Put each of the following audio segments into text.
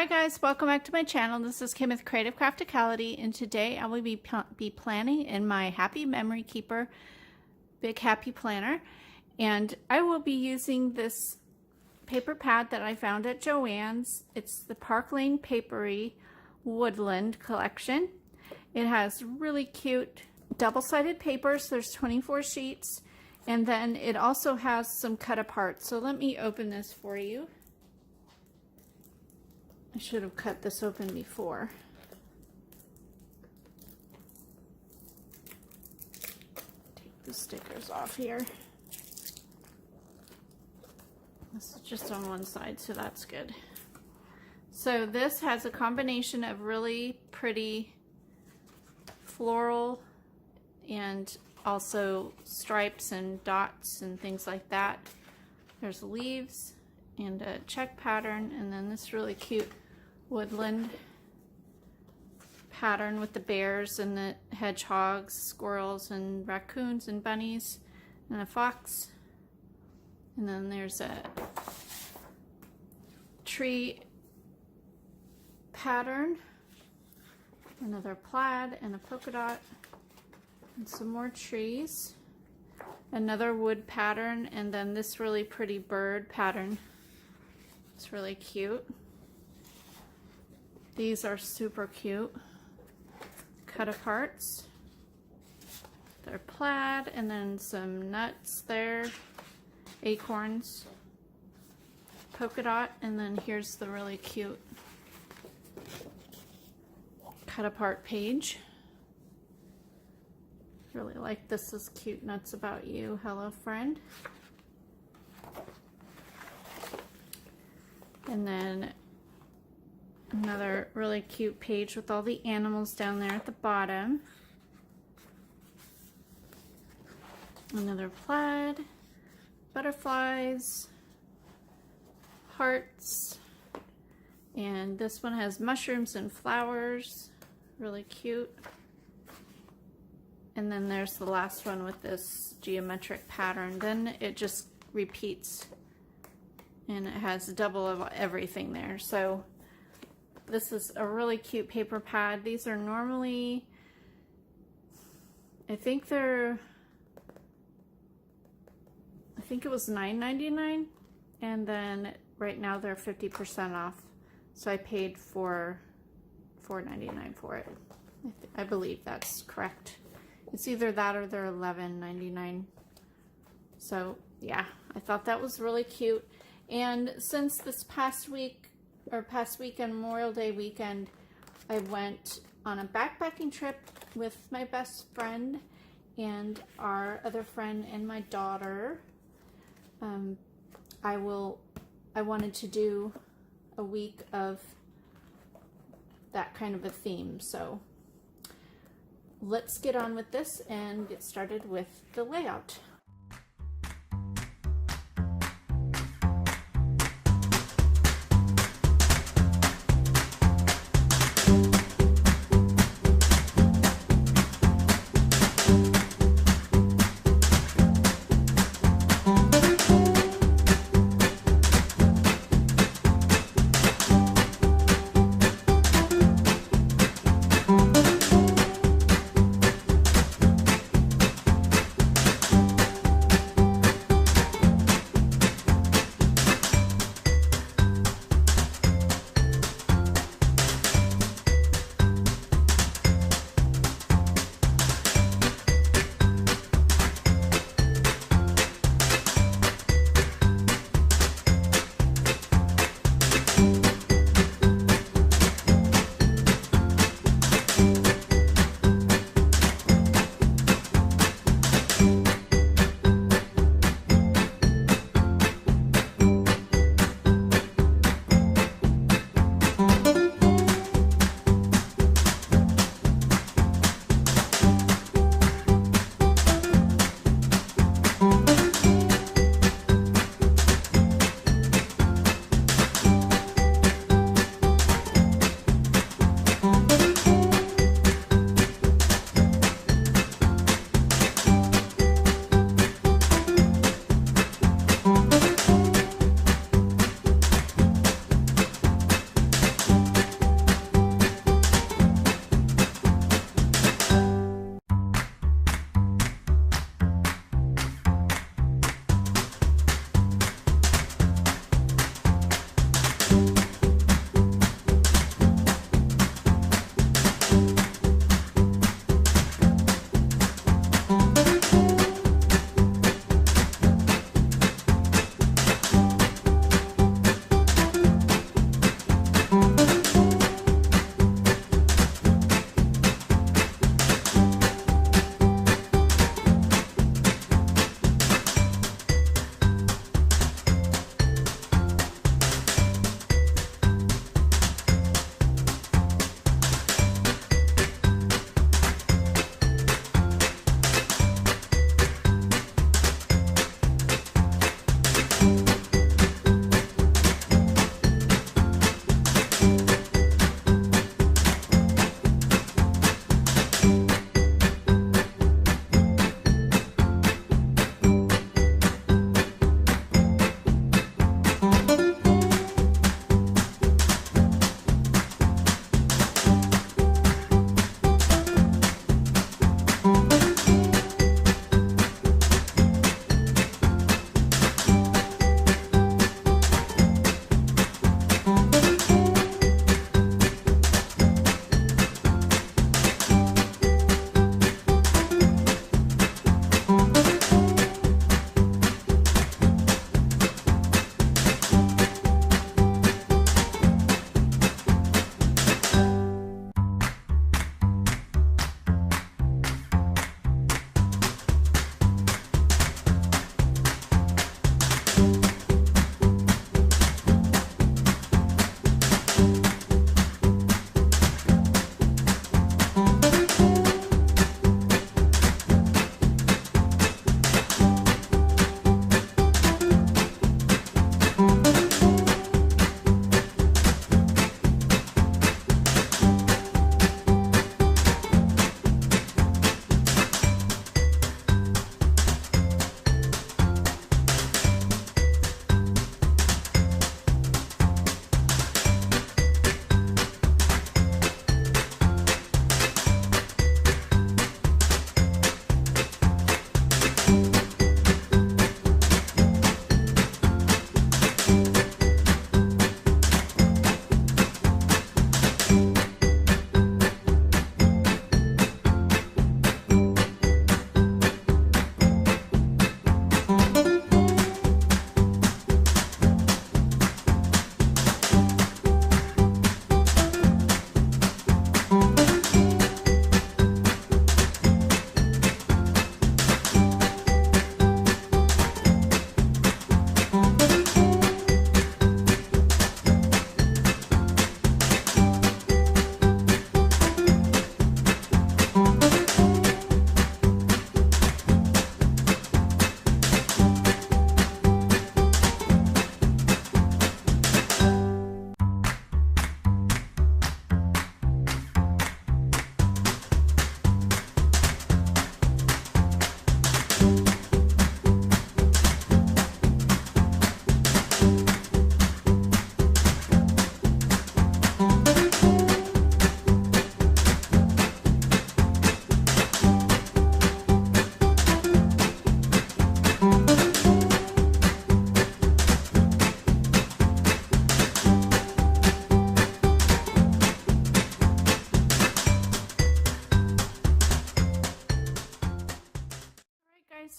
Hi guys, welcome back to my channel. This is Kim with Creative Crafticality, and today I will be planning in my Happy Memory Keeper Big Happy Planner, and I will be using this paper pad that I found at Joann's. It's the Parklane Paperie Woodland collection. It has really cute double-sided papers. There's 24 sheets, and then it also has some cut apart. So let me open this for you. I should have cut this open before. Take the stickers off here. This is just on one side, so that's good. So this has a combination of really pretty floral and also stripes and dots and things like that. There's leaves and a check pattern, and then this really cute woodland pattern with the bears and the hedgehogs, squirrels and raccoons and bunnies and a fox. And then there's a tree pattern, another plaid and a polka dot, and some more trees, another wood pattern, and then this really pretty bird pattern. It's really cute. These are super cute. Cut aparts. They're plaid, and then some nuts there, acorns, polka dot, and then here's the really cute cut apart page. Really like this. Is cute nuts about you. Hello, friend. And then another really cute page with all the animals down there at the bottom. Another plaid, butterflies, hearts, and this one has mushrooms and flowers. Really cute. And then there's the last one with this geometric pattern. Then it just repeats, and it has double of everything there. So this is a really cute paper pad. These are normally, I think it was $9.99, and then right now they're 50% off. So I paid for $4.99 for it. I believe that's correct. It's either that or they're $11.99. So yeah, I thought that was really cute. And since this past week, or past weekend, Memorial Day weekend, I went on a backpacking trip with my best friend and our other friend and my daughter. I wanted to do a week of that kind of a theme. So let's get on with this and get started with the layout.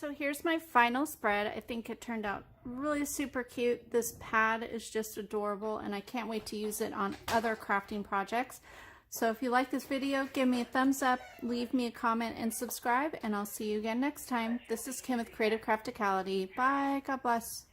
So here's my final spread. I think it turned out really super cute. This pad is just adorable and I can't wait to use it on other crafting projects. So if you like this video, give me a thumbs up, leave me a comment and subscribe, and I'll see you again next time. This is Kim with Creative Crafticality. Bye, God bless.